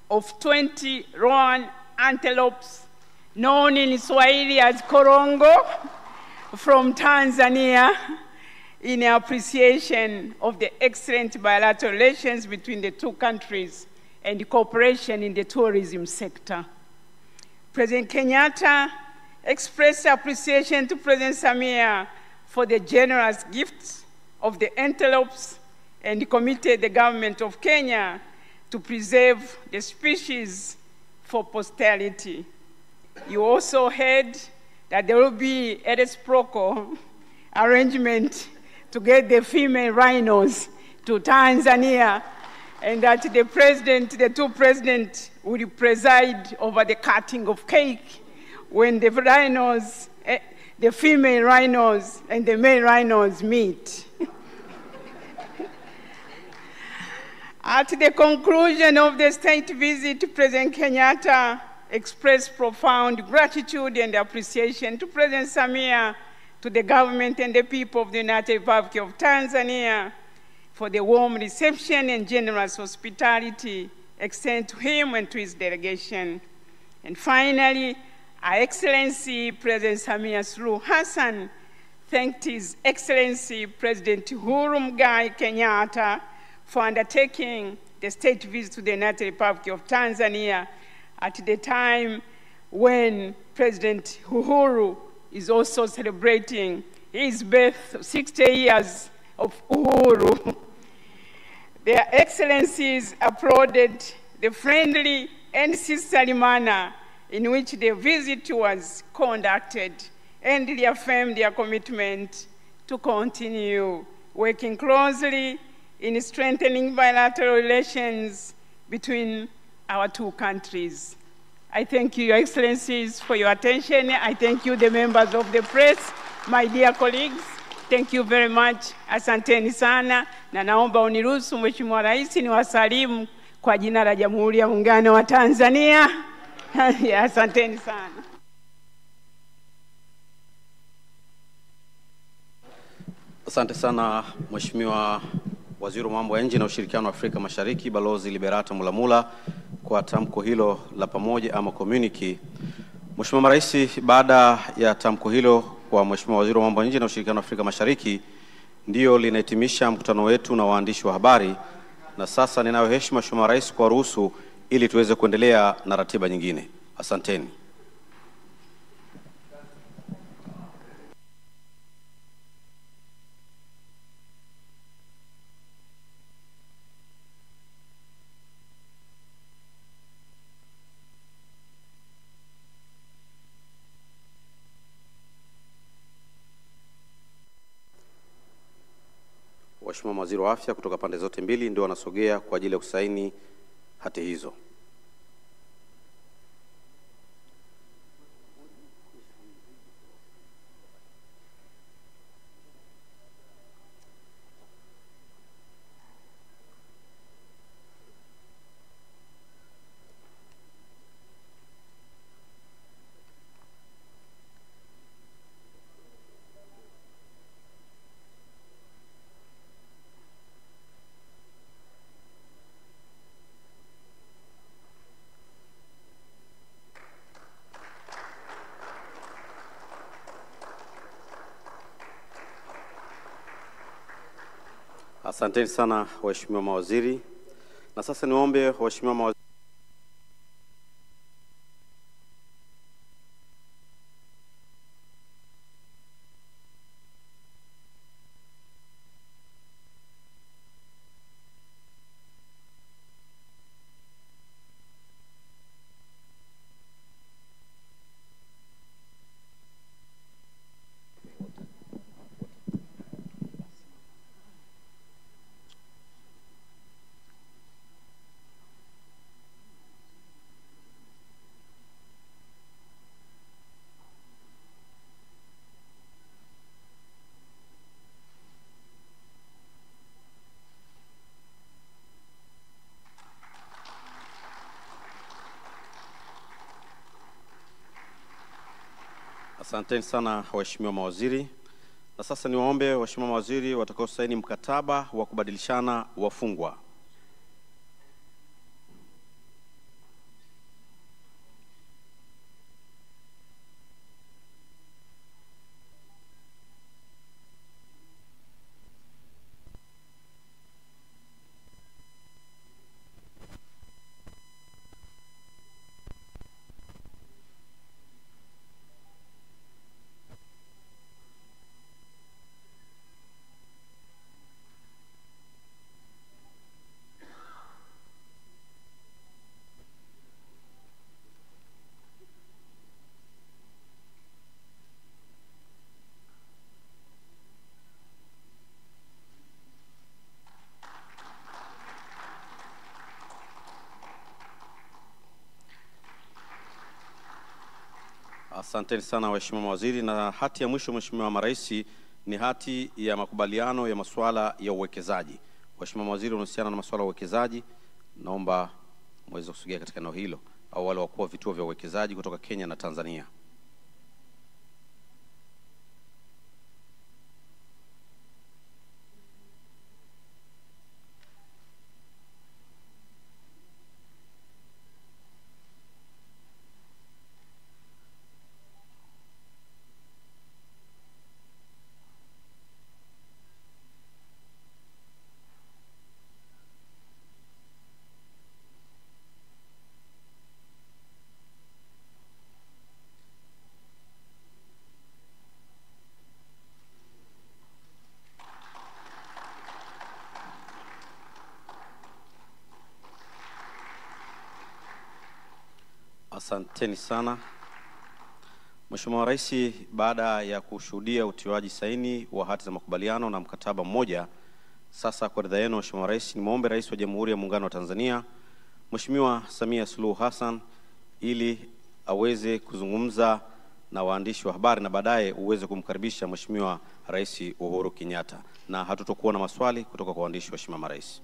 of 20 roan antelopes, known in Swahili as korongo, from Tanzania, in appreciation of the excellent bilateral relations between the two countries and cooperation in the tourism sector. President Kenyatta expressed appreciation to President Samia for the generous gifts of the antelopes and committed the government of Kenya to preserve the species for posterity. You also heard that there will be a reciprocal arrangement to get the female rhinos to Tanzania, and that the two presidents will preside over the cutting of cake when the rhinos, the female rhinos and the male rhinos meet. At the conclusion of the state visit, President Kenyatta expressed profound gratitude and appreciation to President Samia, to the government and the people of the United Republic of Tanzania for the warm reception and generous hospitality extended to him and to his delegation. And finally, Our Excellency President Samia Suluhu Hassan thanked His Excellency President Uhuru Kenyatta for undertaking the state visit to the United Republic of Tanzania at the time when President Uhuru is also celebrating his birth, 60 years of Uhuru. Their Excellencies applauded the friendly and sisterly manner in which the visit was conducted and reaffirmed their commitment to continue working closely in strengthening bilateral relations between our two countries. I thank you, Your Excellencies, for your attention. I thank you, the members of the press, my dear colleagues. Thank you very much. Asanteni sana. Na naomba uniruhusu Mheshimiwa Rais niwasalimu kwa jina la Jamhuri ya Muungano wa Tanzania. Asanteni sana. Asante sana Mheshimiwa Waziri wa Mambo ya Nje na Ushirikiano wa Afrika Mashariki, Balozi Liberata Mulamula, kwa tamko hilo la pamoja ama communique. Mheshimiwa Rais, baada ya tamko hilo kwa Mheshimiwa Waziri wa Mambo ya Nje na Ushirikiano wa Afrika Mashariki, ndio linahitimisha mkutano wetu na waandishi wa habari, na sasa ninayo heshima Mheshimiwa Rais kwa ruhusu ili tuweze kuendelea na ratiba nyingine. Asanteni. Mheshimiwa Waziri wa Afya kutoka pande zote mbili ndio wanasogea kwa ajili ya kusaini hati hizo. Asanteni sana waheshimiwa mawaziri. Na sasa niombe waheshimiwa mawaziri Asanteni sana waheshimiwa mawaziri. Na sasa niwaombe waheshimiwa mawaziri watakao saini mkataba wa kubadilishana wafungwa. Asante sana waheshimiwa mawaziri, na hati ya mwisho Mheshimiwa Marais ni hati ya makubaliano ya masuala ya uwekezaji. Waheshimiwa mawaziri wanahusiana na masuala ya uwekezaji, naomba mweze kusogea katika eneo hilo, au wale wakuu wa vituo vya uwekezaji kutoka Kenya na Tanzania. Asanteni sana. Mheshimiwa Rais, baada ya kushuhudia utiwaji saini wa hati za makubaliano na mkataba mmoja, sasa kwa ridhaa yenu Mheshimiwa Rais, nimuombe Rais wa Jamhuri ya Muungano wa Tanzania Mheshimiwa Samia Suluhu Hassan ili aweze kuzungumza na waandishi wa habari na baadaye uweze kumkaribisha Mheshimiwa Rais Uhuru Kenyatta, na hatutokuwa na maswali kutoka kwa waandishi wa Mheshimiwa Marais.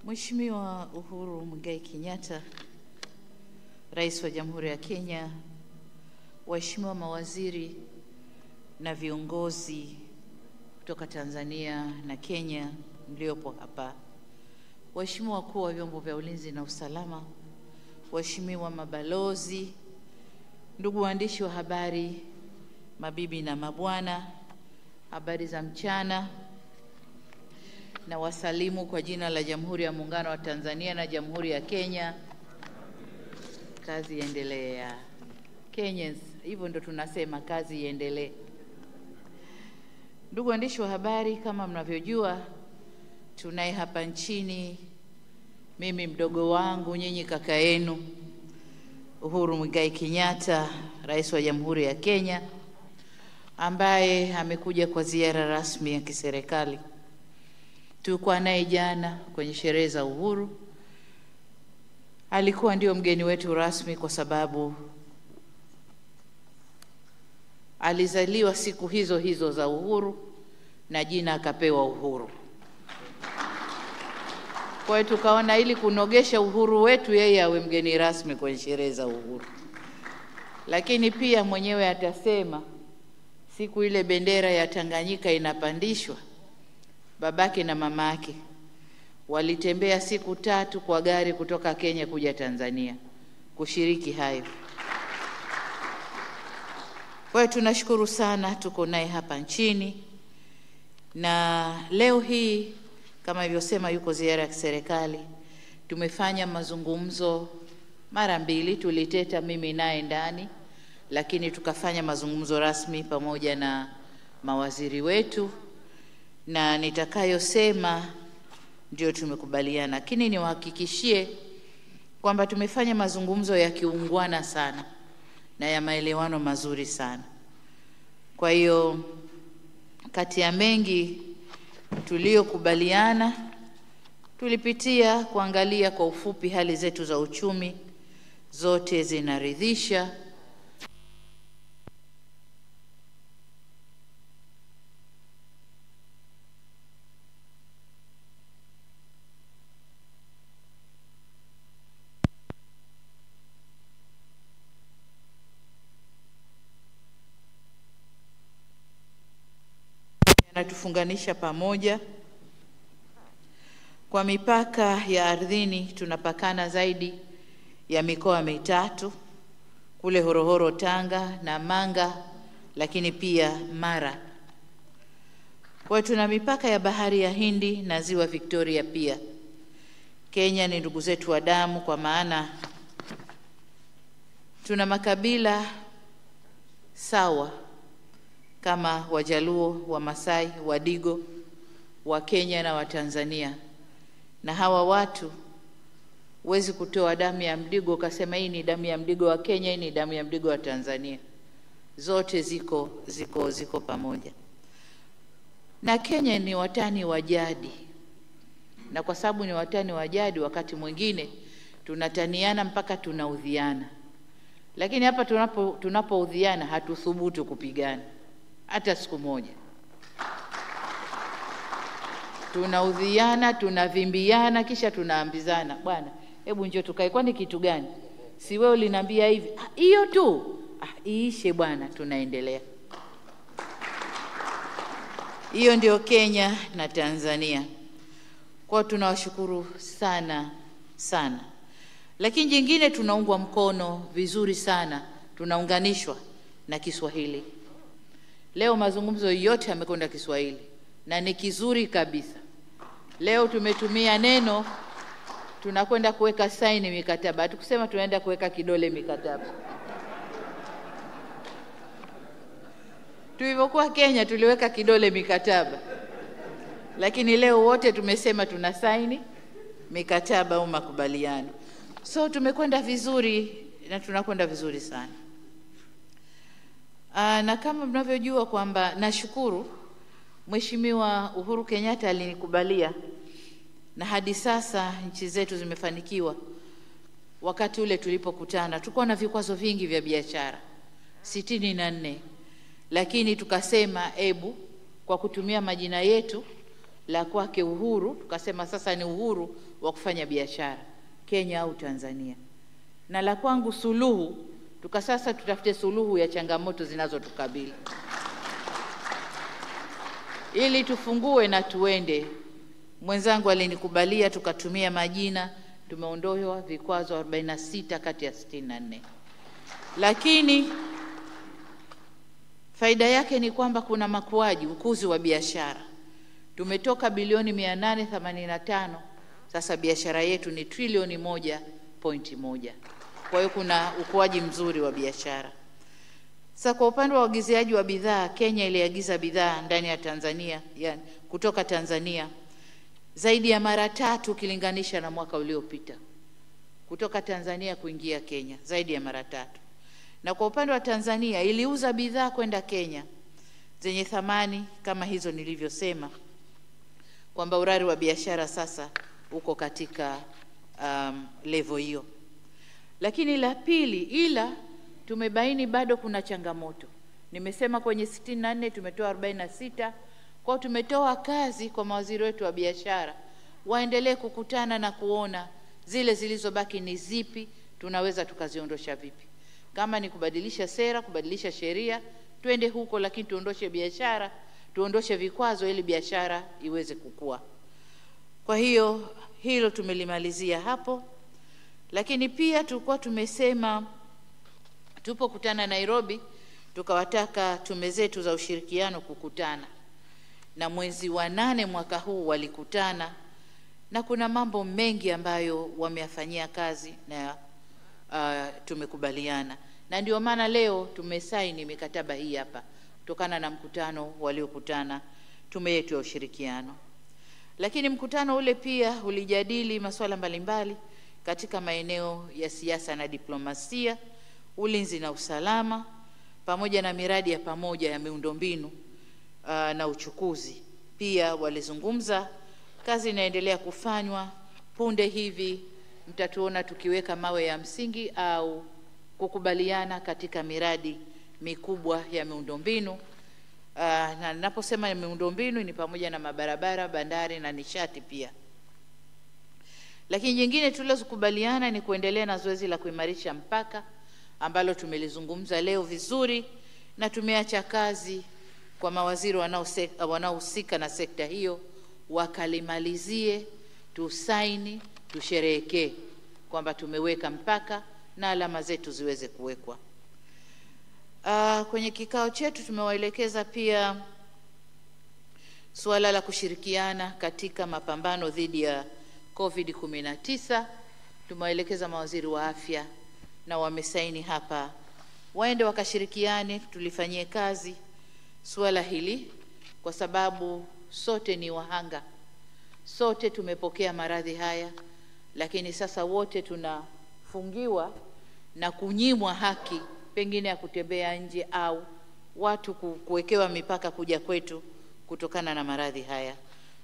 Mheshimiwa Uhuru Kenyatta, Rais wa Jamhuri ya Kenya, waheshimiwa mawaziri na viongozi kutoka Tanzania na Kenya mliopo hapa, waheshimiwa wakuu wa vyombo vya ulinzi na usalama, waheshimiwa mabalozi, ndugu waandishi wa habari, mabibi na mabwana, habari za mchana, na wasalimu kwa jina la Jamhuri ya Muungano wa Tanzania na Jamhuri ya Kenya. Kazi iendelee. Kenyans, hivyo ndo tunasema kazi iendelee. Ndugu waandishi wa habari, kama mnavyojua, tunaye hapa nchini mimi mdogo wangu, nyinyi kaka yenu, Uhuru Kenyatta, Rais wa Jamhuri ya Kenya, ambaye amekuja kwa ziara rasmi ya kiserikali. Tulikuwa naye jana kwenye sherehe za uhuru. Alikuwa ndio mgeni wetu rasmi kwa sababu alizaliwa siku hizo hizo za uhuru na jina akapewa Uhuru. Kwa hiyo tukaona ili kunogesha uhuru wetu, yeye awe mgeni rasmi kwenye sherehe za uhuru. Lakini pia mwenyewe atasema siku ile bendera ya Tanganyika inapandishwa, babake na mamake walitembea siku 3 kwa gari kutoka Kenya kuja Tanzania kushiriki hayo. Kwa hiyo tunashukuru sana, tuko naye hapa nchini, na leo hii kama ilivyosema yuko ziara ya kiserikali. Tumefanya mazungumzo mara 2, tuliteta mimi naye ndani, lakini tukafanya mazungumzo rasmi pamoja na mawaziri wetu, na nitakayosema ndio tumekubaliana. Lakini niwahakikishie kwamba tumefanya mazungumzo ya kiungwana sana na ya maelewano mazuri sana. Kwa hiyo kati ya mengi tuliyokubaliana, tulipitia kuangalia kwa ufupi hali zetu za uchumi, zote zinaridhisha. Yanatufunganisha pamoja. Kwa mipaka ya ardhini tunapakana zaidi ya mikoa 3, kule Horohoro Tanga na Manga, lakini pia Mara. Kwa hiyo tuna mipaka ya bahari ya Hindi na ziwa Victoria pia. Kenya ni ndugu zetu wa damu, kwa maana tuna makabila sawa kama Wajaluo, Wamasai, Wadigo, wa Kenya na wa Tanzania. Na hawa watu huwezi kutoa damu ya Mdigo ukasema hii ni damu ya Mdigo wa Kenya, hii ni damu ya Mdigo wa Tanzania. Zote ziko pamoja. Na Kenya ni watani wa jadi, na kwa sababu ni watani wa jadi, wakati mwingine tunataniana mpaka tunaudhiana. Lakini hapa tunapoudhiana hatuthubutu kupigana hata siku moja. Tunaudhiana, tunavimbiana, kisha tunaambizana, bwana, hebu njoo tukae, kwani kitu gani? Si wewe uliniambia hivi? Hiyo tu. Iishe bwana, tunaendelea. Hiyo ndio Kenya na Tanzania. Kwa tunawashukuru sana sana. Lakini jingine, tunaungwa mkono vizuri sana, tunaunganishwa na Kiswahili. Leo mazungumzo yote yamekwenda Kiswahili na ni kizuri kabisa. Leo tumetumia neno tunakwenda kuweka saini mikataba. Hatukusema tunaenda kuweka kidole mikataba. Tulivyokuwa Kenya tuliweka kidole mikataba. Lakini leo wote tumesema tuna saini mikataba au makubaliano. So tumekwenda vizuri na tunakwenda vizuri sana. Na kama mnavyojua kwamba nashukuru Mheshimiwa Uhuru Kenyatta alinikubalia, na hadi sasa nchi zetu zimefanikiwa. Wakati ule tulipokutana tulikuwa na vikwazo vingi vya biashara 64, lakini tukasema kwa kutumia majina yetu, la kwake Uhuru, tukasema sasa ni uhuru wa kufanya biashara Kenya au Tanzania, na la kwangu Suluhu, tukasasa tutafute suluhu ya changamoto zinazotukabili ili tufungue na tuende. Mwenzangu alinikubalia, tukatumia majina, tumeondoa vikwazo 46 kati ya 64. Lakini faida yake ni kwamba kuna makuaji, ukuzi wa biashara. Tumetoka bilioni 885, sasa biashara yetu ni trilioni 1.1. Kwa hiyo kuna ukuaji mzuri wa biashara. Sasa kwa upande wa uagizaji wa bidhaa, Kenya iliagiza bidhaa ndani ya Tanzania, yani kutoka Tanzania, zaidi ya mara 3 ukilinganisha na mwaka uliopita. Kutoka Tanzania kuingia Kenya zaidi ya mara 3. Na kwa upande wa Tanzania iliuza bidhaa kwenda Kenya zenye thamani kama hizo nilivyosema, kwamba urari wa biashara sasa uko katika level hiyo. Lakini la pili, ila tumebaini bado kuna changamoto. Nimesema kwenye 64 tumetoa 46. Kwa tumetoa kazi kwa mawaziri wetu wa biashara, waendelee kukutana na kuona zile zilizobaki ni zipi, tunaweza tukaziondosha vipi. Kama ni kubadilisha sera, kubadilisha sheria, twende huko, lakini tuondoshe biashara, tuondoshe vikwazo ili biashara iweze kukua. Kwa hiyo hilo tumelimalizia hapo. Lakini pia tulikuwa tumesema tupokutana Nairobi, tukawataka tume zetu za ushirikiano kukutana, na mwezi wa 8 mwaka huu walikutana, na kuna mambo mengi ambayo wameyafanyia kazi na tumekubaliana, na ndio maana leo tumesaini mikataba hii hapa kutokana na mkutano waliokutana tume yetu ya ushirikiano. Lakini mkutano ule pia ulijadili masuala mbalimbali katika maeneo ya siasa na diplomasia, ulinzi na usalama, pamoja na miradi ya pamoja ya miundombinu na uchukuzi. Pia walizungumza kazi inaendelea kufanywa. Punde hivi mtatuona tukiweka mawe ya msingi au kukubaliana katika miradi mikubwa ya miundombinu. Na ninaposema ya miundombinu ni pamoja na mabarabara, bandari na nishati pia. Lakini nyingine tulizokubaliana ni kuendelea na zoezi la kuimarisha mpaka, ambalo tumelizungumza leo vizuri, na tumeacha kazi kwa mawaziri wanaohusika na sekta hiyo wakalimalizie, tusaini, tusherehekee kwamba tumeweka mpaka na alama zetu ziweze kuwekwa. Kwenye kikao chetu tumewaelekeza pia suala la kushirikiana katika mapambano dhidi ya COVID-19. Tumewaelekeza mawaziri wa afya na wamesaini hapa, waende wakashirikiane, tulifanyie kazi suala hili, kwa sababu sote ni wahanga, sote tumepokea maradhi haya, lakini sasa wote tunafungiwa na kunyimwa haki pengine ya kutembea nje au watu kuwekewa mipaka kuja kwetu kutokana na maradhi haya.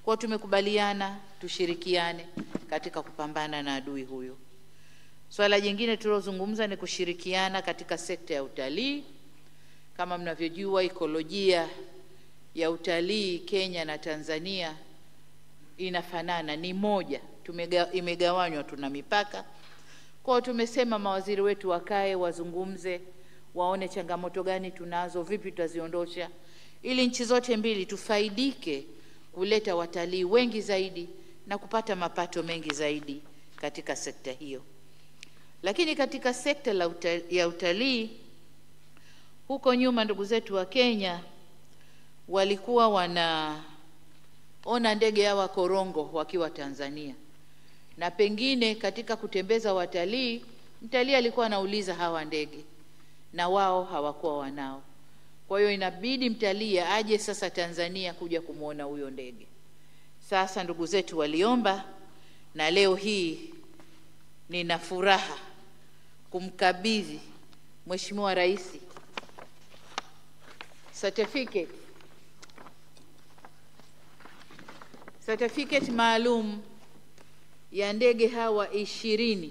Kwa tumekubaliana tushirikiane katika kupambana na adui huyu. Swala jingine tulilozungumza ni kushirikiana katika sekta ya utalii. Kama mnavyojua, ekolojia ya utalii Kenya na Tanzania inafanana, ni moja, imegawanywa, tuna mipaka. Kwa tumesema mawaziri wetu wakae wazungumze, waone changamoto gani tunazo, vipi tutaziondosha, ili nchi zote mbili tufaidike kuleta watalii wengi zaidi na kupata mapato mengi zaidi katika sekta hiyo. Lakini katika sekta ya utalii, huko nyuma ndugu zetu wa Kenya walikuwa wanaona ndege hawa korongo wakiwa Tanzania, na pengine katika kutembeza watalii, mtalii alikuwa anauliza hawa ndege na wao hawakuwa wanao. Kwa hiyo inabidi mtalii aje sasa Tanzania kuja kumuona huyo ndege. Sasa ndugu zetu waliomba, na leo hii nina furaha kumkabidhi Mheshimiwa Rais certificate maalum ya ndege hawa 20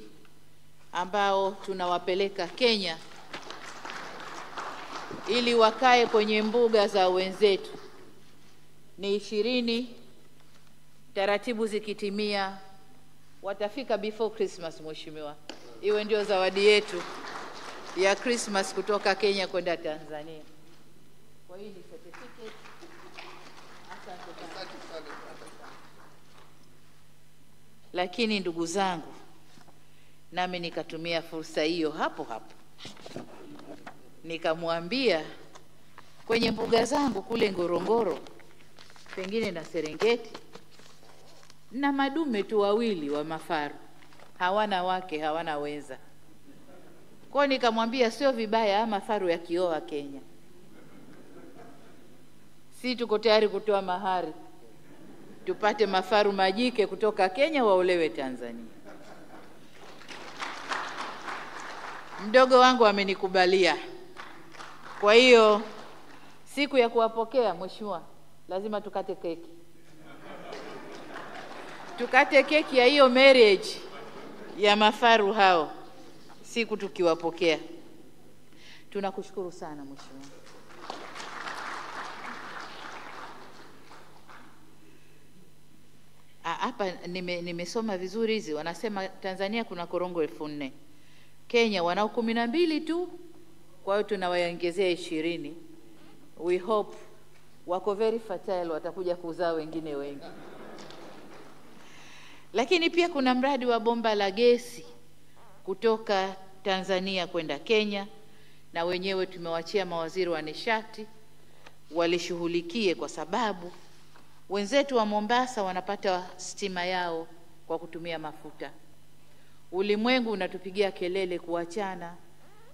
ambao tunawapeleka Kenya ili wakae kwenye mbuga za wenzetu. Ni 20, taratibu zikitimia watafika before Christmas. Mheshimiwa, iwe ndio zawadi yetu ya Christmas kutoka Kenya kwenda Tanzania. Kwa hii ni certificate. Asante sana. Lakini ndugu zangu, nami nikatumia fursa hiyo hapo nikamwambia kwenye mbuga zangu kule Ngorongoro, pengine na Serengeti, na madume tu 2 wa mafaru, hawana wake, hawana wenza. Kwa nikamwambia sio vibaya mafaru yakioa Kenya, si tuko tayari kutoa mahari tupate mafaru majike kutoka Kenya waolewe Tanzania. Mdogo wangu amenikubalia. Kwa hiyo siku ya kuwapokea, Mheshimiwa, lazima tukate keki. Tukate keki ya hiyo marriage ya mafaru hao siku tukiwapokea. Tunakushukuru sana Mheshimiwa. Hapa nimesoma vizuri hizi, wanasema Tanzania kuna korongo 4,000. Kenya wanao 12 tu, kwa hiyo tunawaongezea 20. We hope wako very fertile, watakuja kuzaa wengine wengi. Lakini pia kuna mradi wa bomba la gesi kutoka Tanzania kwenda Kenya, na wenyewe tumewachia mawaziri wa nishati walishughulikie, kwa sababu wenzetu wa Mombasa wanapata stima yao kwa kutumia mafuta. Ulimwengu unatupigia kelele kuachana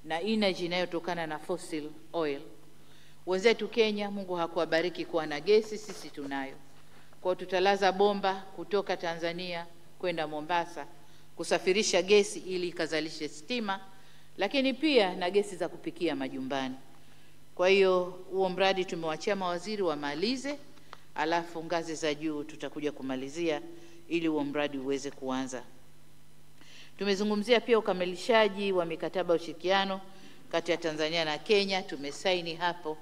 na energy inayotokana na fossil oil. Wenzetu Kenya, Mungu hakuwabariki kuwa na gesi, sisi tunayo. Kwa tutalaza bomba kutoka Tanzania kwenda Mombasa kusafirisha gesi ili ikazalishe stima, lakini pia na gesi za kupikia majumbani. Kwa hiyo huo mradi tumewachia mawaziri wamalize, alafu ngazi za juu tutakuja kumalizia ili huo mradi uweze kuanza. Tumezungumzia pia ukamilishaji wa mikataba ya ushirikiano kati ya Tanzania na Kenya. Tumesaini hapo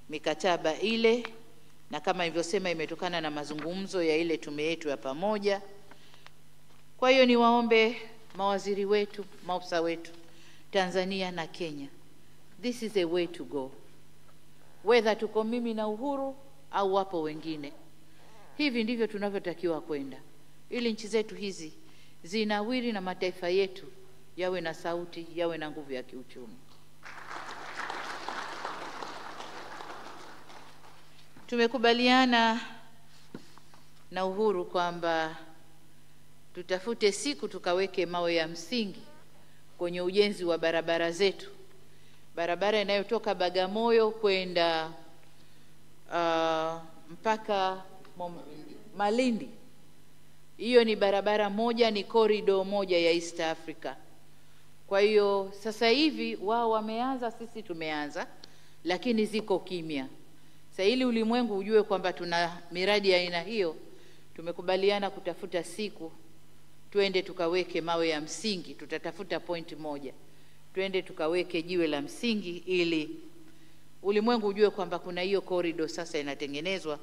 mikataba ile, na kama nilivyosema imetokana na mazungumzo ya ile tume yetu ya pamoja. Kwa hiyo niwaombe mawaziri wetu, maafisa wetu Tanzania na Kenya, this is a way to go. Whether tuko mimi na Uhuru au wapo wengine, hivi ndivyo tunavyotakiwa kwenda, ili nchi zetu hizi zinawiri na mataifa yetu yawe na sauti, yawe na nguvu ya kiuchumi. Tumekubaliana na Uhuru kwamba tutafute siku tukaweke mawe ya msingi kwenye ujenzi wa barabara zetu. Barabara inayotoka Bagamoyo kwenda mpaka Malindi, hiyo ni barabara moja, ni corridor moja ya East Africa. Kwa hiyo sasa hivi wao wameanza, sisi tumeanza, lakini ziko kimya. Sasa ili ulimwengu ujue kwamba tuna miradi ya aina hiyo, tumekubaliana kutafuta siku twende tukaweke mawe ya msingi. Tutatafuta point moja, twende tukaweke jiwe la msingi ili ulimwengu ujue kwamba kuna hiyo corridor sasa inatengenezwa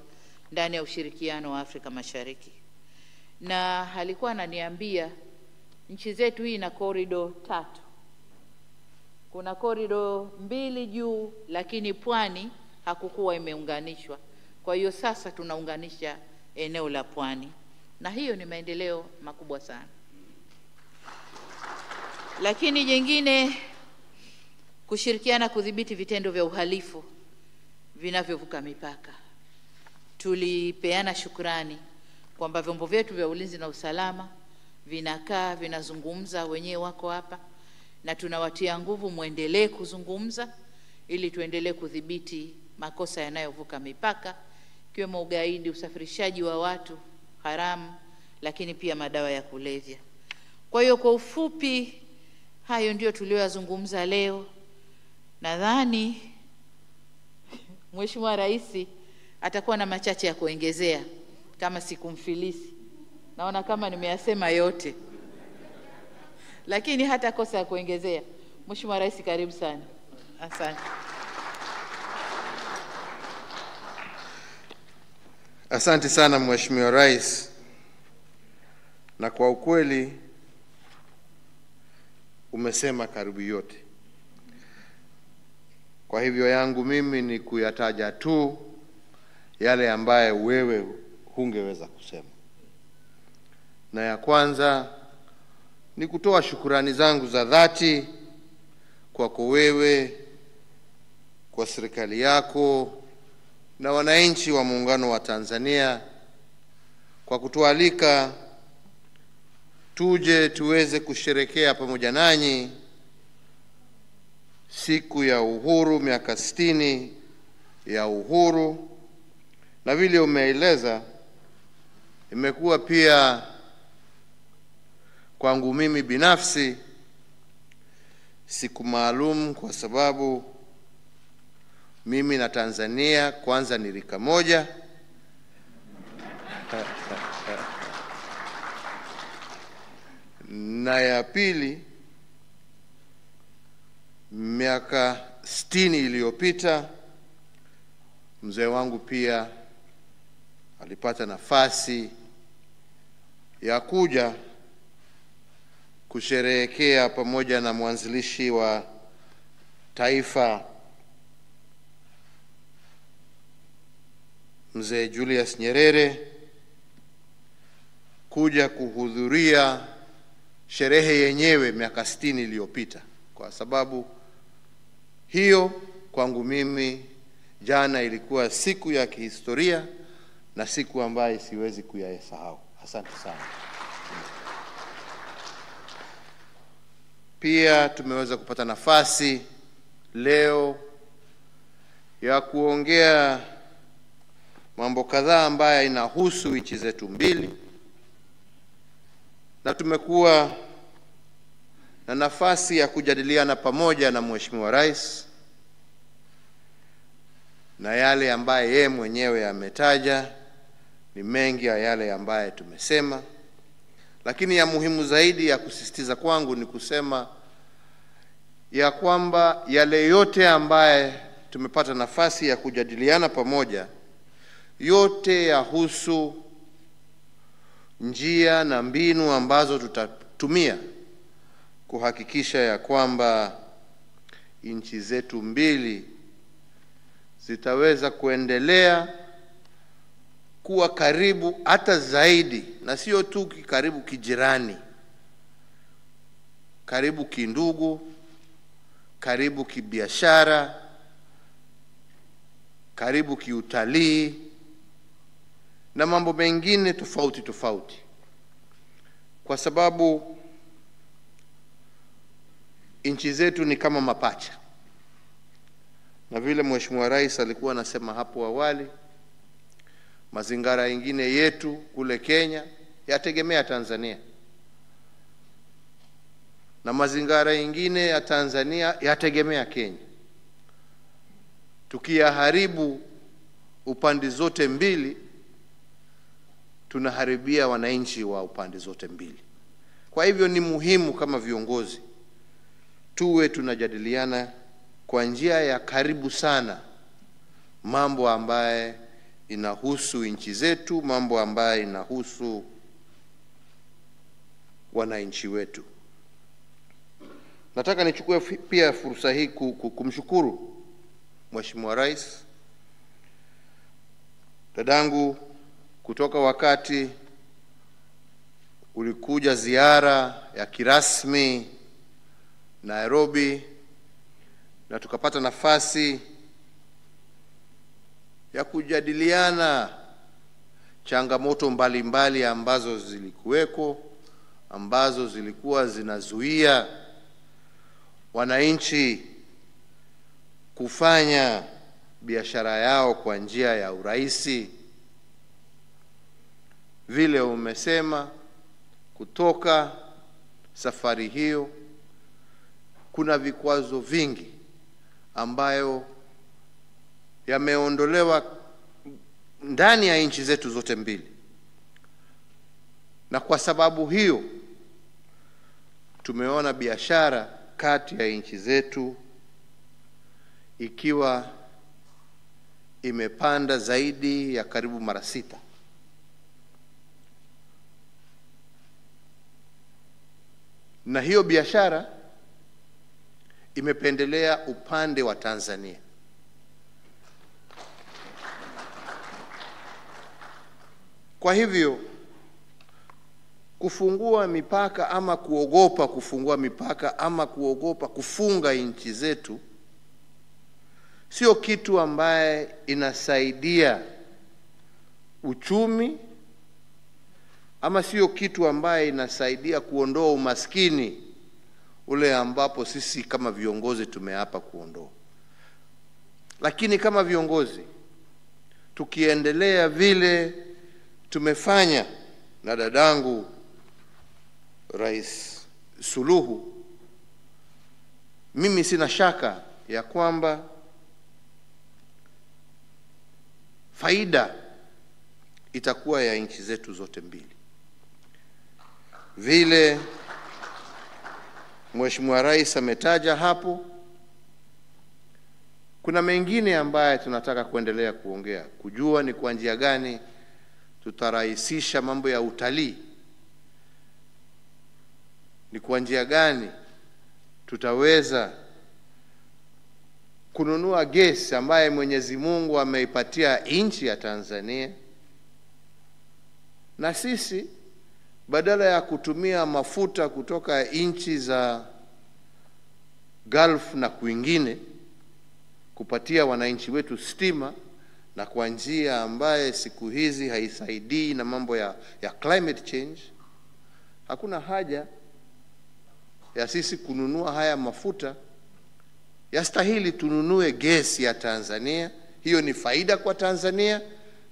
ndani ya ushirikiano wa Afrika Mashariki. Na alikuwa ananiambia nchi zetu hii ina corridor 3. Kuna corridor 2 juu, lakini pwani hakukuwa imeunganishwa. Kwa hiyo sasa tunaunganisha eneo la pwani, na hiyo ni maendeleo makubwa sana. Lakini jingine, kushirikiana kudhibiti vitendo vya uhalifu vinavyovuka mipaka. Tulipeana shukrani kwamba vyombo vyetu vya ulinzi na usalama vinakaa vinazungumza, wenyewe wako hapa, na tunawatia nguvu muendelee kuzungumza ili tuendelee kudhibiti makosa yanayovuka mipaka, ikiwemo ugaidi, usafirishaji wa watu haramu, lakini pia madawa ya kulevya. Kwa hiyo kwa ufupi, hayo ndio tuliyozungumza leo. Nadhani Mheshimiwa Rais atakuwa na machache ya kuongezea kama sikumfilisi. Naona kama nimeyasema yote, lakini hata kosa ya kuongezea. Mheshimiwa Rais, karibu sana. Asante. Asante sana Mheshimiwa Rais, na kwa ukweli umesema karibu yote. Kwa hivyo yangu mimi ni kuyataja tu yale ambaye wewe hungeweza kusema. Na ya kwanza ni kutoa shukrani zangu za dhati kwako wewe, kwa serikali yako na wananchi wa Muungano wa Tanzania kwa kutualika tuje tuweze kusherekea pamoja nanyi siku ya uhuru, miaka 60 ya uhuru. Na vile umeeleza, imekuwa pia kwangu mimi binafsi siku maalum, kwa sababu mimi na Tanzania kwanza ni rika moja na ya pili, miaka 60 iliyopita mzee wangu pia alipata nafasi ya kuja kusherehekea pamoja na mwanzilishi wa taifa Mzee Julius Nyerere, kuja kuhudhuria sherehe yenyewe miaka 60 iliyopita. Kwa sababu hiyo kwangu mimi jana ilikuwa siku ya kihistoria na siku ambayo siwezi kuyasahau. Asante sana. Pia tumeweza kupata nafasi leo ya kuongea mambo kadhaa ambayo inahusu nchi zetu mbili, na tumekuwa na nafasi ya kujadiliana pamoja na Mheshimiwa Rais, na yale ambaye yeye mwenyewe ametaja ni mengi ya yale ambaye tumesema, lakini ya muhimu zaidi ya kusisitiza kwangu ni kusema ya kwamba yale yote ambaye tumepata nafasi ya kujadiliana pamoja, yote yahusu njia na mbinu ambazo tutatumia kuhakikisha ya kwamba nchi zetu mbili zitaweza kuendelea kuwa karibu hata zaidi, na sio tu karibu kijirani, karibu kindugu, karibu kibiashara, karibu kiutalii na mambo mengine tofauti tofauti. Kwa sababu nchi zetu ni kama mapacha, na vile Mheshimiwa Rais alikuwa anasema hapo awali, mazingara mengine yetu kule Kenya yategemea Tanzania, na mazingara mengine ya Tanzania yategemea Kenya. Tukiyaharibu upande zote mbili, tunaharibia wananchi wa upande zote mbili. Kwa hivyo ni muhimu kama viongozi tuwe tunajadiliana kwa njia ya karibu sana mambo ambaye inahusu nchi zetu, mambo ambaye inahusu wananchi wetu. Nataka nichukue pia fursa hii kumshukuru Mheshimiwa Rais, dadangu, kutoka wakati ulikuja ziara ya kirasmi Nairobi na tukapata nafasi ya kujadiliana changamoto mbalimbali ambazo zilikuweko, ambazo zilikuwa zinazuia wananchi kufanya biashara yao kwa njia ya urahisi. Vile umesema, kutoka safari hiyo kuna vikwazo vingi ambayo yameondolewa ndani ya nchi zetu zote mbili, na kwa sababu hiyo tumeona biashara kati ya nchi zetu ikiwa imepanda zaidi ya karibu mara 6. Na hiyo biashara imependelea upande wa Tanzania. Kwa hivyo kufungua mipaka ama kuogopa kufungua mipaka ama kuogopa kufunga nchi zetu sio kitu ambaye inasaidia uchumi, ama sio kitu ambaye inasaidia kuondoa umaskini ule ambapo sisi kama viongozi tumeapa kuondoa. Lakini kama viongozi tukiendelea vile tumefanya na dadangu Rais Suluhu, mimi sina shaka ya kwamba faida itakuwa ya nchi zetu zote mbili. Vile Mheshimiwa Rais ametaja hapo, kuna mengine ambaye tunataka kuendelea kuongea, kujua ni kwa njia gani tutarahisisha mambo ya utalii, ni kwa njia gani tutaweza kununua gesi ambaye Mwenyezi Mungu ameipatia nchi ya Tanzania, na sisi badala ya kutumia mafuta kutoka nchi za Gulf na kwingine kupatia wananchi wetu stima, na kwa njia ambaye siku hizi haisaidii na mambo ya climate change, hakuna haja ya sisi kununua haya mafuta. Yastahili tununue gesi ya Tanzania. Hiyo ni faida kwa Tanzania,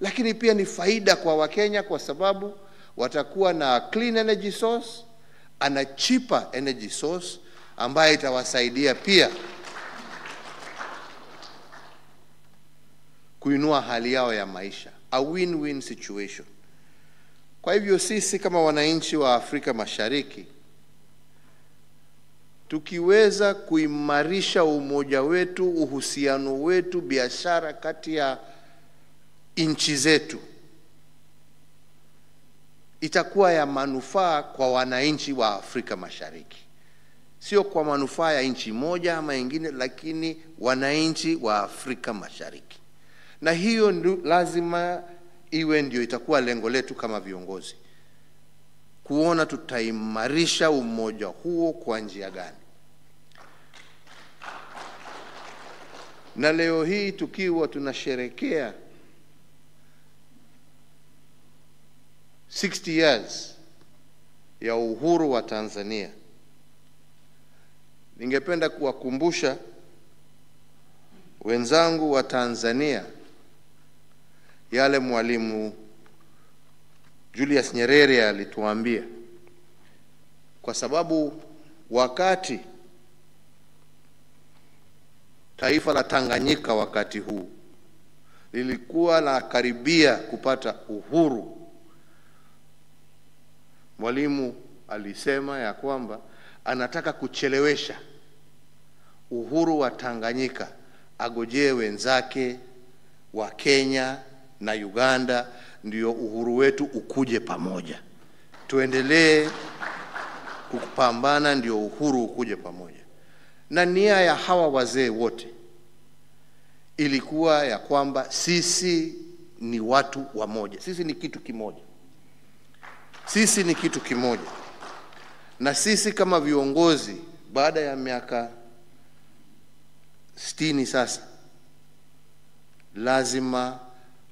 lakini pia ni faida kwa Wakenya, kwa sababu watakuwa na clean energy source and a cheaper energy source ambaye itawasaidia pia kuinua hali yao ya maisha, a win-win situation. Kwa hivyo sisi kama wananchi wa Afrika Mashariki tukiweza kuimarisha umoja wetu, uhusiano wetu, biashara kati ya nchi zetu, itakuwa ya manufaa kwa wananchi wa Afrika Mashariki, sio kwa manufaa ya nchi moja ama nyingine, lakini wananchi wa Afrika Mashariki. Na hiyo lazima iwe ndio itakuwa lengo letu kama viongozi, kuona tutaimarisha umoja huo kwa njia gani. Na leo hii tukiwa tunasherekea 60 years ya uhuru wa Tanzania, ningependa kuwakumbusha wenzangu wa Tanzania yale Mwalimu Julius Nyerere alituambia, kwa sababu wakati taifa la Tanganyika wakati huu lilikuwa la karibia kupata uhuru, Mwalimu alisema ya kwamba anataka kuchelewesha uhuru wa Tanganyika, agojee wenzake wa Kenya na Uganda ndio uhuru wetu ukuje pamoja. Tuendelee kupambana ndio uhuru ukuje pamoja. Na nia ya hawa wazee wote ilikuwa ya kwamba sisi ni watu wamoja. Sisi ni kitu kimoja. Sisi ni kitu kimoja. Na sisi kama viongozi baada ya miaka 60 sasa lazima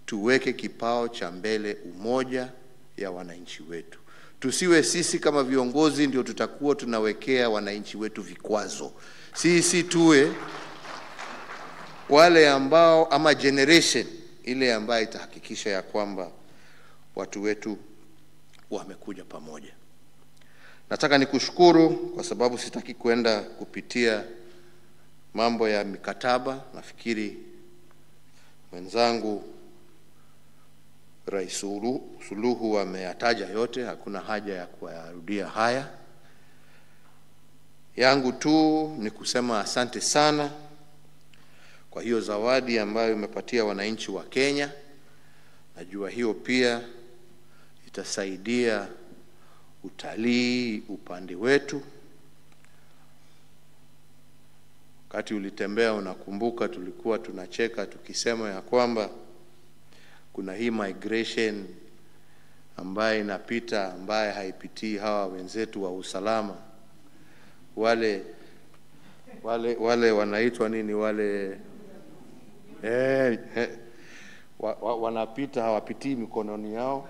tuweke kipao cha mbele umoja ya wananchi wetu. Tusiwe sisi kama viongozi ndio tutakuwa tunawekea wananchi wetu vikwazo. Sisi tuwe wale ambao ama generation ile ambayo itahakikisha ya kwamba watu wetu wamekuja pamoja. Nataka nikushukuru kwa sababu sitaki kwenda kupitia mambo ya mikataba. Nafikiri mwenzangu Rais Suluhu ameyataja yote, hakuna haja ya kuyarudia haya. Yangu tu ni kusema asante sana kwa hiyo zawadi ambayo umepatia wananchi wa Kenya. Najua hiyo pia itasaidia utalii upande wetu. Wakati ulitembea unakumbuka tulikuwa tunacheka tukisema ya kwamba kuna hii migration ambaye inapita ambaye haipitii hawa wenzetu wa usalama. Wale wanaitwa nini wale wanapita hawapitii mikononi yao.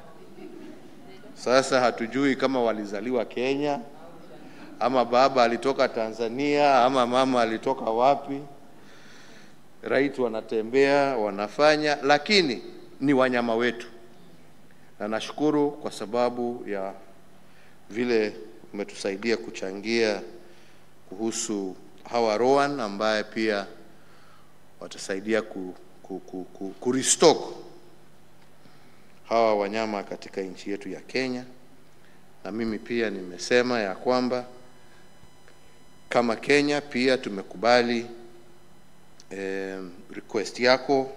Sasa hatujui kama walizaliwa Kenya ama baba alitoka Tanzania ama mama alitoka wapi. Right, wanatembea wanafanya, lakini ni wanyama wetu. Na nashukuru kwa sababu ya vile umetusaidia kuchangia kuhusu hawa Rowan ambaye pia watasaidia kurestock hawa wanyama katika nchi yetu ya Kenya. Na mimi pia nimesema ya kwamba kama Kenya pia tumekubali request yako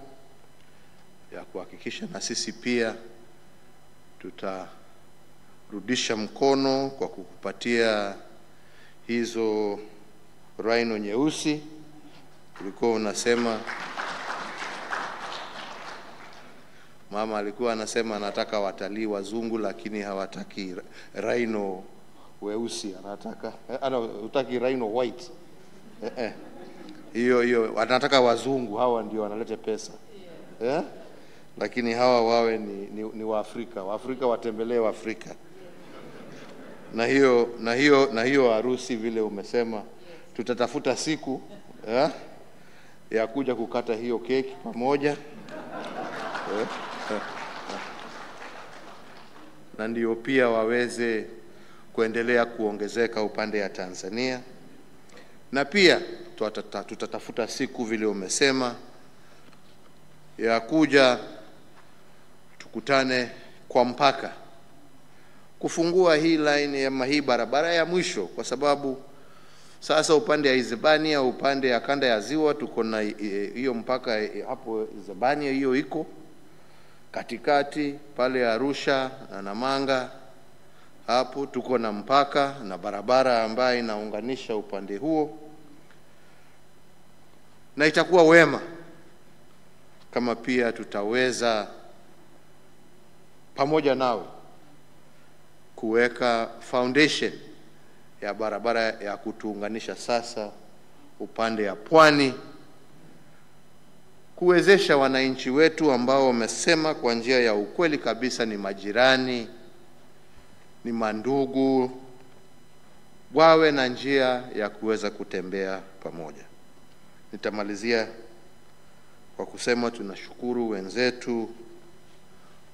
ya kuhakikisha na sisi pia tutarudisha mkono kwa kukupatia hizo rhino nyeusi. Ulikuwa unasema mama alikuwa anasema anataka watalii wazungu lakini hawataki rhino weusi, hutaki rhino white. Hiyo anataka wazungu, hawa ndio wanaleta pesa. Lakini hawa wawe ni Waafrika. Waafrika watembelee Waafrika. Na hiyo harusi vile umesema tutatafuta siku ya kuja kukata hiyo keki pamoja. Na ndio pia waweze kuendelea kuongezeka upande ya Tanzania. Na pia tutatafuta siku vile umesema ya kuja tukutane kwa mpaka kufungua hii line ya hii barabara ya mwisho, kwa sababu sasa upande ya Izebania, upande ya kanda ya ziwa tuko na hiyo mpaka hapo Izebania, hiyo iko katikati pale Arusha na Namanga, hapo tuko na mpaka na barabara ambayo inaunganisha upande huo. Na itakuwa wema kama pia tutaweza pamoja nawe kuweka foundation ya barabara ya kutuunganisha sasa upande ya pwani, kuwezesha wananchi wetu ambao wamesema kwa njia ya ukweli kabisa ni majirani, ni mandugu, wawe na njia ya kuweza kutembea pamoja. Nitamalizia kwa kusema tunashukuru wenzetu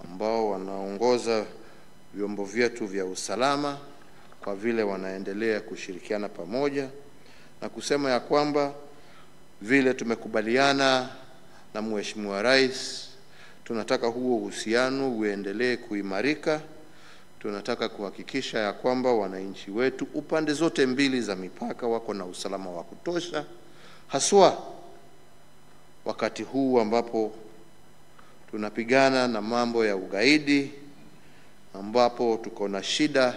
ambao wanaongoza vyombo vyetu vya usalama kwa vile wanaendelea kushirikiana pamoja, na kusema ya kwamba vile tumekubaliana na Mheshimiwa Rais Tunataka huo uhusiano uendelee kuimarika. Tunataka kuhakikisha ya kwamba wananchi wetu upande zote mbili za mipaka wako na usalama wa kutosha, haswa wakati huu ambapo tunapigana na mambo ya ugaidi, ambapo tuko na shida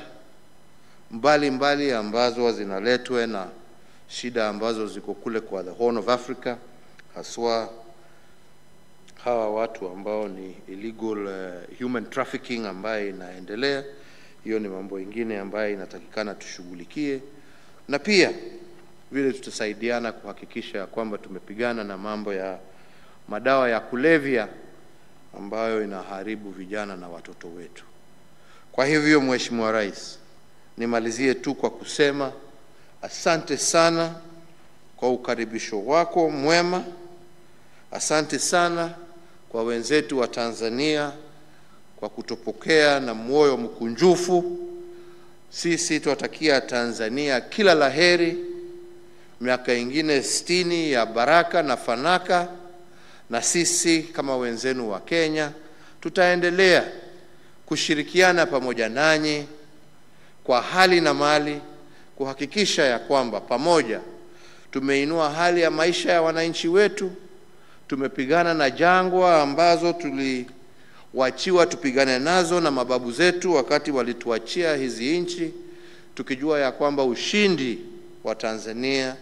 mbali ambazo zinaletwa na shida ambazo ziko kule kwa the Horn of Africa, haswa hawa watu ambao ni illegal human trafficking ambaye inaendelea. Hiyo ni mambo mengine ambaye inatakikana tushughulikie, na pia vile tutasaidiana kuhakikisha kwamba tumepigana na mambo ya madawa ya kulevya ambayo inaharibu vijana na watoto wetu. Kwa hivyo Mheshimiwa Rais, nimalizie tu kwa kusema asante sana kwa ukaribisho wako mwema. Asante sana kwa wenzetu wa Tanzania kwa kutupokea na moyo mkunjufu. Sisi tuwatakia Tanzania kila laheri, miaka ingine 60 ya baraka na fanaka, na sisi kama wenzenu wa Kenya tutaendelea kushirikiana pamoja nanyi kwa hali na mali kuhakikisha ya kwamba pamoja tumeinua hali ya maisha ya wananchi wetu. Tumepigana na jangwa ambazo tuliwachiwa tupigane nazo na mababu zetu wakati walituachia hizi nchi, tukijua ya kwamba ushindi wa Tanzania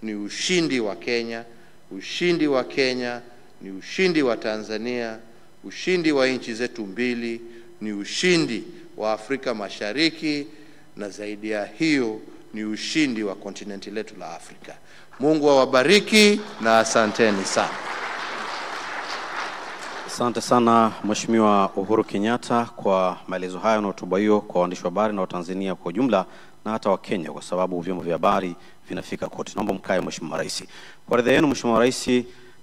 ni ushindi wa Kenya, ushindi wa Kenya ni ushindi wa Tanzania, ushindi wa nchi zetu mbili ni ushindi wa Afrika Mashariki, na zaidi ya hiyo ni ushindi wa kontinenti letu la Afrika. Mungu awabariki na asanteni sana. Asante sana Mheshimiwa Uhuru Kenyatta kwa maelezo hayo na hotuba hiyo kwa waandishi wa habari na Watanzania kwa ujumla na hata wa Kenya, kwa sababu vyombo vya habari vinafika kote. Naomba mkae Mheshimiwa Rais. Kwa ridhaa yenu Mheshimiwa Rais,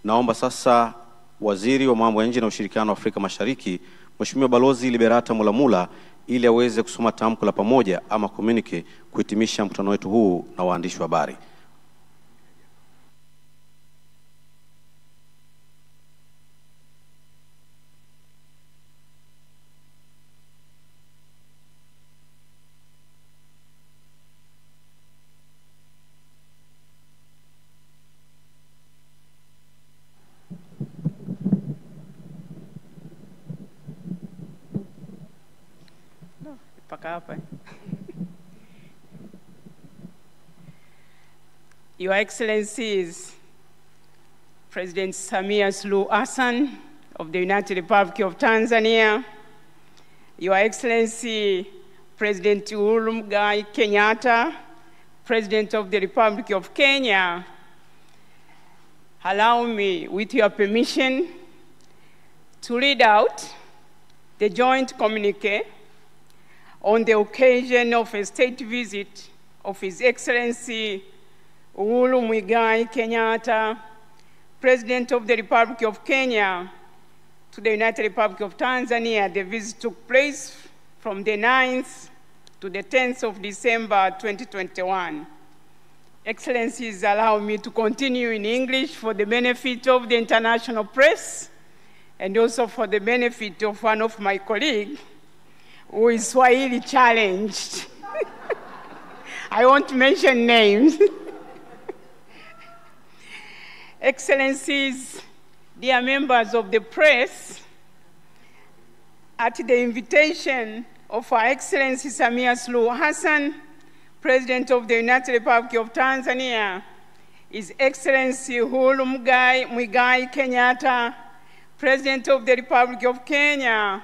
naomba sasa Waziri wa Mambo ya Nje na Ushirikiano wa Afrika Mashariki, Mheshimiwa Balozi Liberata Mulamula, ili aweze kusoma tamko la pamoja ama communique kuhitimisha mkutano wetu huu na waandishi wa habari. Your Excellencies, President Samia Suluhu Hassan of the United Republic of Tanzania, Your Excellency, President Uhuru Kenyatta, President of the Republic of Kenya, allow me, with your permission, to read out the joint communique on the occasion of a state visit of His Excellency Uhuru Kenyatta, President of the Republic of Kenya, to the United Republic of Tanzania. The visit took place from the 9th to the 10th of December 2021. Excellencies, allow me to continue in English for the benefit of the international press and also for the benefit of one of my colleagues who is Swahili challenged. I won't mention names. Excellencies, dear members of the press, at the invitation of Her Excellency Samia Suluhu Hassan, President of the United Republic of Tanzania, His Excellency Uhuru Kenyatta, President of the Republic of Kenya,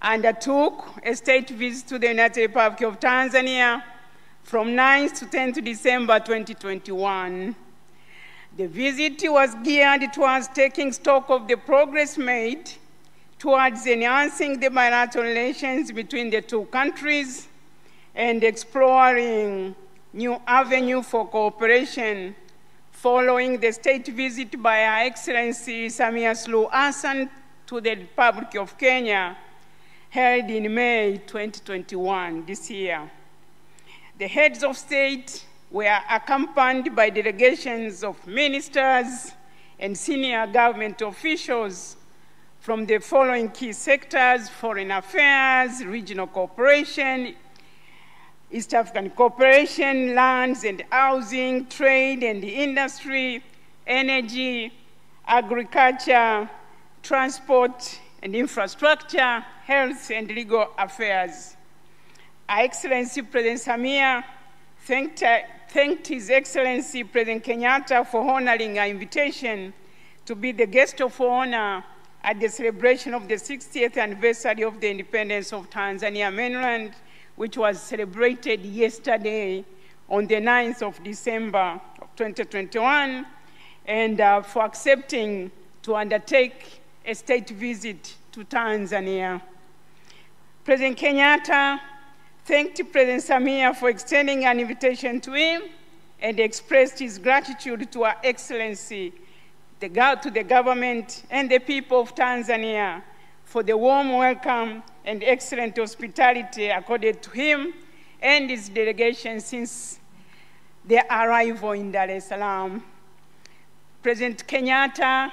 undertook a state visit to the United Republic of Tanzania from 9th to 10th December 2021. The visit was geared towards taking stock of the progress made towards enhancing the bilateral relations between the two countries and exploring new avenues for cooperation following the state visit by Her Excellency Samia Suluhu Hassan to the Republic of Kenya, held in May 2021, this year. The heads of state were accompanied by delegations of ministers and senior government officials from the following key sectors: foreign affairs, regional cooperation, East African cooperation, lands and housing, trade and industry, energy, agriculture, transport and infrastructure, health and legal affairs. Her Excellency President Samia thanked His Excellency President Kenyatta for honoring our invitation to be the guest of honor at the celebration of the 60th anniversary of the independence of Tanzania mainland, which was celebrated yesterday on the 9th of December of 2021, and for accepting to undertake a state visit to Tanzania. President Kenyatta thanked President Samia for extending an invitation to him and expressed his gratitude to Her Excellency, to the government and the people of Tanzania for the warm welcome and excellent hospitality accorded to him and his delegation since their arrival in Dar es Salaam. President Kenyatta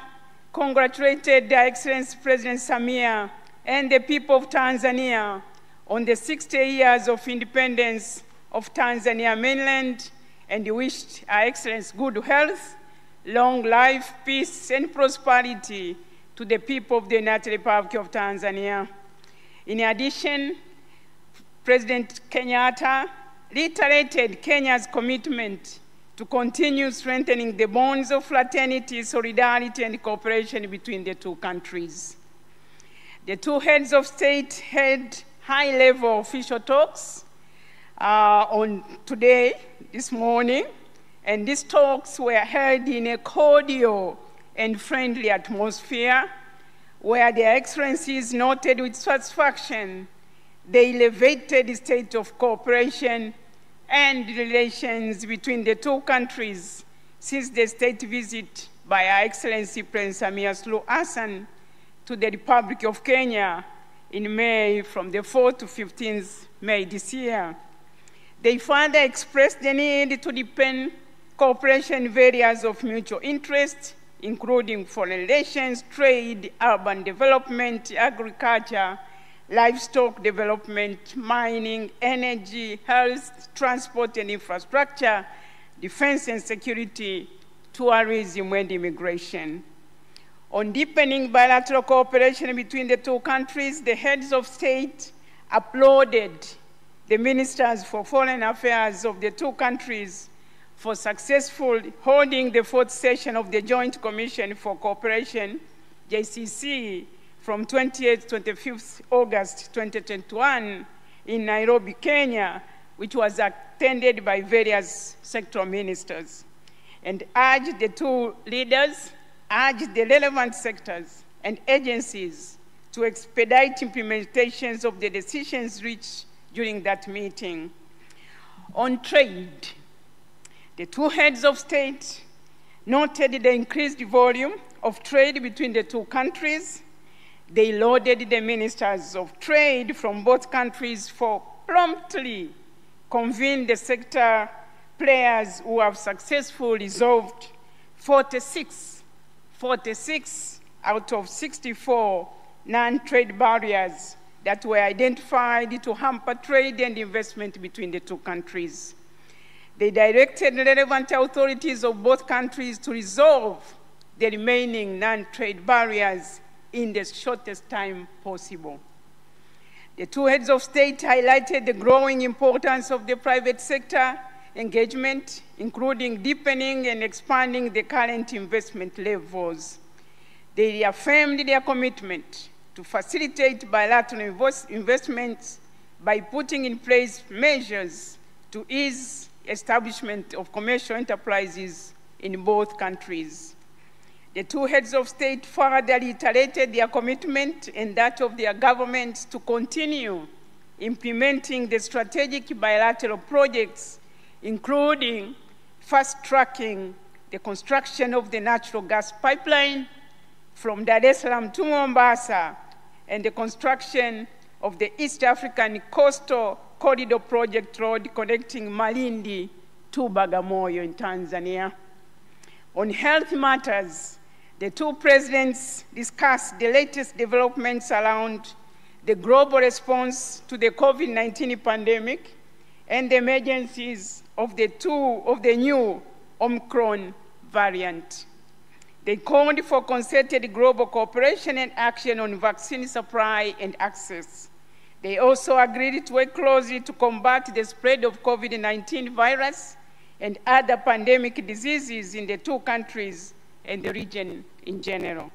congratulated Her Excellency President Samia and the people of Tanzania on the 60 years of independence of Tanzania mainland and wished Her Excellency good health, long life, peace, and prosperity to the people of the United Republic of Tanzania. In addition, President Kenyatta reiterated Kenya's commitment to continue strengthening the bonds of fraternity, solidarity, and cooperation between the two countries. The two heads of state had high-level official talks this morning, and these talks were held in a cordial and friendly atmosphere, where their excellencies noted with satisfaction the elevated state of cooperation and relations between the two countries since the state visit by Her Excellency President Samia Suluhu to the Republic of Kenya in May, from the 4th to 15th May this year. They further expressed the need to deepen cooperation in areas of mutual interest, including foreign relations, trade, urban development, agriculture, livestock development, mining, energy, health, transport and infrastructure, defense and security, tourism and immigration. On deepening bilateral cooperation between the two countries, the heads of state applauded the ministers for foreign affairs of the two countries for successfully holding the 4th session of the Joint Commission for Cooperation, JCC, from 28th to 25th August 2021 in Nairobi, Kenya, which was attended by various sectoral ministers, and urged the two leaders, urged the relevant sectors and agencies to expedite implementations of the decisions reached during that meeting. On trade, the two heads of state noted the increased volume of trade between the two countries. They lauded the ministers of trade from both countries for promptly convening the sector players who have successfully resolved 46 out of 64 non-trade barriers that were identified to hamper trade and investment between the two countries. They directed relevant authorities of both countries to resolve the remaining non-trade barriers in the shortest time possible. The two heads of state highlighted the growing importance of the private sector engagement, including deepening and expanding the current investment levels. They reaffirmed their commitment to facilitate bilateral investments by putting in place measures to ease establishment of commercial enterprises in both countries. The two heads of state further reiterated their commitment and that of their governments to continue implementing the strategic bilateral projects, including fast-tracking the construction of the natural gas pipeline from Dar es Salaam to Mombasa and the construction of the East African Coastal Corridor Project road connecting Malindi to Bagamoyo in Tanzania. On health matters, the two presidents discussed the latest developments around the global response to the COVID-19 pandemic and the emergencies of the new Omicron variant. They called for concerted global cooperation and action on vaccine supply and access. They also agreed to work closely to combat the spread of COVID-19 virus and other pandemic diseases in the two countries and the region in general.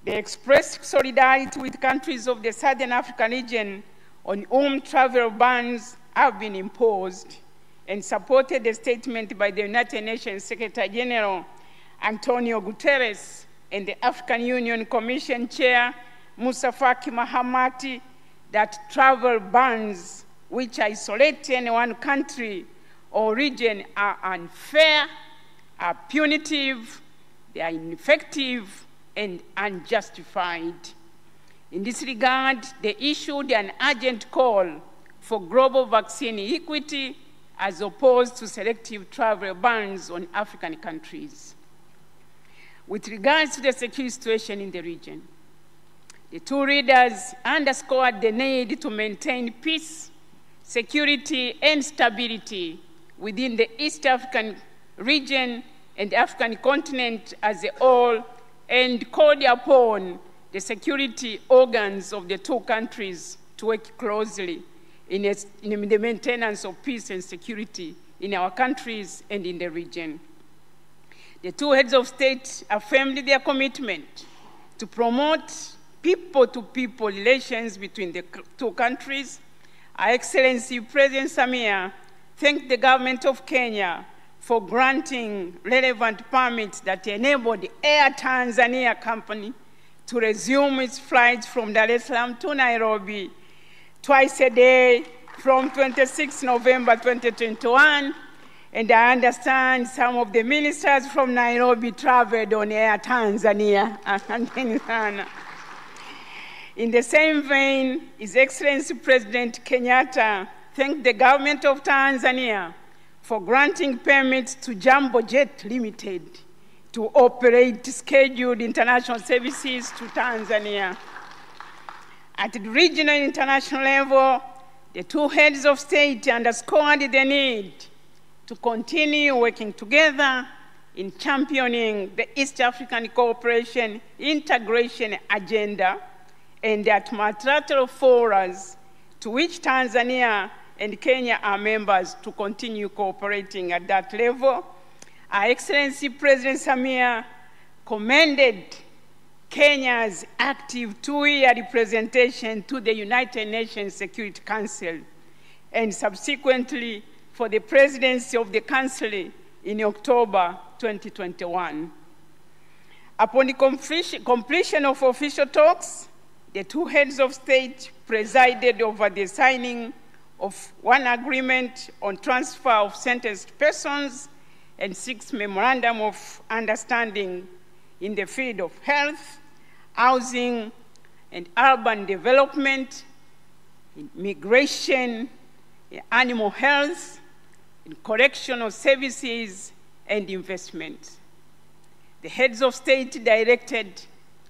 They expressed solidarity with countries of the Southern African region on whom travel bans have been imposed, and supported the statement by the United Nations Secretary General Antonio Guterres and the African Union Commission Chair Musa Faki Mahamat that travel bans which isolate any one country or region are unfair, are punitive, they are ineffective, and unjustified. In this regard, they issued an urgent call for global vaccine equity as opposed to selective travel bans on African countries. With regards to the security situation in the region, the two leaders underscored the need to maintain peace, security, and stability within the East African region and the African continent as a whole, and called upon the security organs of the two countries to work closely in the maintenance of peace and security in our countries and in the region. The two heads of state affirmed their commitment to promote people-to-people relations between the two countries. Her Excellency President Samia thanked the government of Kenya for granting relevant permits that enabled the Air Tanzania company to resume its flights from Dar es Salaam to Nairobi twice a day from 26 November 2021. And I understand some of the ministers from Nairobi traveled on Air Tanzania. In the same vein, His Excellency President Kenyatta thanked the government of Tanzania for granting permits to Jambo Jet Limited to operate scheduled international services to Tanzania. At the regional and international level, the two heads of state underscored the need to continue working together in championing the East African cooperation integration agenda and at multilateral forums to which Tanzania and Kenya are members to continue cooperating at that level. Her Excellency President Samia commended Kenya's active two-year representation to the United Nations Security Council and subsequently for the presidency of the Council in October 2021. Upon the completion of official talks, the two heads of state presided over the signing of one agreement on transfer of sentenced persons and 6 memorandum of understanding in the field of health, housing, and urban development, in migration, in animal health, in correctional services, and investment. The heads of state directed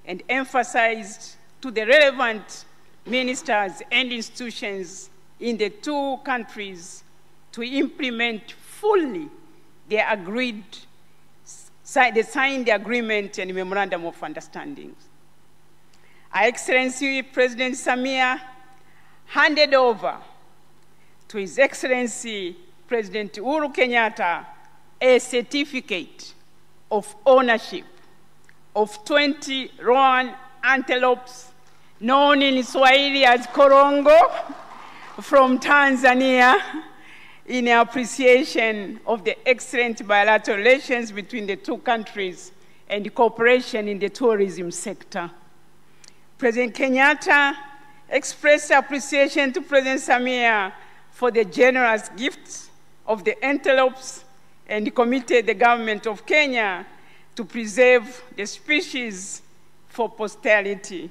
and emphasized to the relevant ministers and institutions in the two countries to implement fully the signed agreement and memorandum of understanding. Her Excellency President Samia handed over to His Excellency President Uhuru Kenyatta a certificate of ownership of 20 roan antelopes, known in Swahili as korongo, from Tanzania, in appreciation of the excellent bilateral relations between the two countries and the cooperation in the tourism sector. President Kenyatta expressed appreciation to President Samia for the generous gifts of the antelopes and committed the government of Kenya to preserve the species for posterity.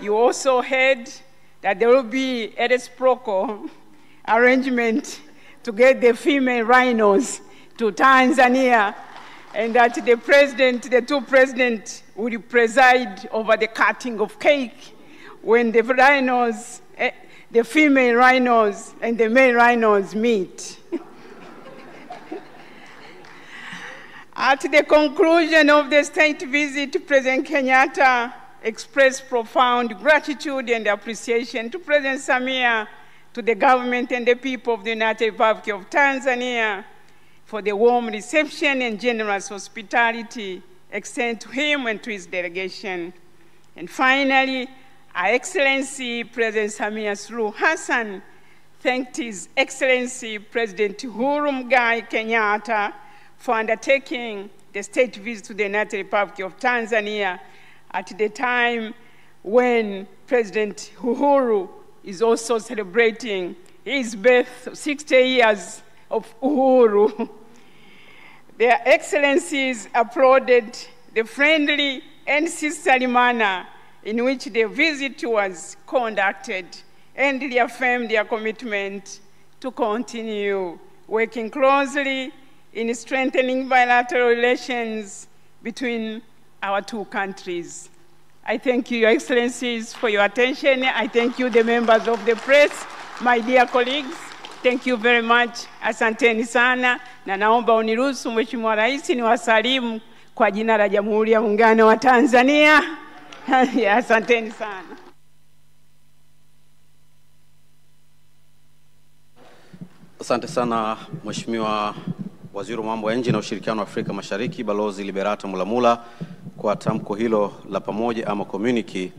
You also heard that there will be a reciprocal arrangement to get the female rhinos to Tanzania and that the two presidents will preside over the cutting of cake when the rhinos, the female rhinos and the male rhinos meet. At the conclusion of the state visit, President Kenyatta expressed profound gratitude and appreciation to President Samia, to the government and the people of the United Republic of Tanzania for the warm reception and generous hospitality extended to him and to his delegation. And finally, Our Excellency President Samia Suluhu Hassan thanked His Excellency President Uhuru Kenyatta for undertaking the state visit to the United Republic of Tanzania at the time when President Uhuru is also celebrating his birth, 60 years of Uhuru. Their Excellencies applauded the friendly and sisterly manner in which the visit was conducted and reaffirmed their commitment to continue working closely in strengthening bilateral relations between our two countries. I thank you, Your Excellencies, for your attention. I thank you, the members of the press, my dear colleagues. Thank you very much. Asanteni sana. Na naomba uniruhusu Mheshimiwa Rais niwasalimu kwa jina la Jamhuri ya Muungano wa Tanzania. Asanteni sana. Asante sana Mheshimiwa Waziri wa Mambo ya Nje na Ushirikiano wa Afrika Mashariki, Balozi Liberata Mulamula, kwa tamko hilo la pamoja ama communique.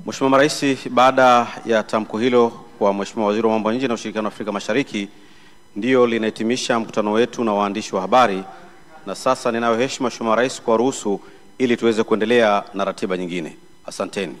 Mheshimiwa Rais, baada ya tamko hilo kwa Mheshimiwa Waziri wa Mambo ya Nje na Ushirikiano wa Afrika Mashariki, ndio linahitimisha mkutano wetu na waandishi wa habari, na sasa ninayo heshima Mheshimiwa Rais kwa ruhusu ili tuweze kuendelea na ratiba nyingine. Asanteni.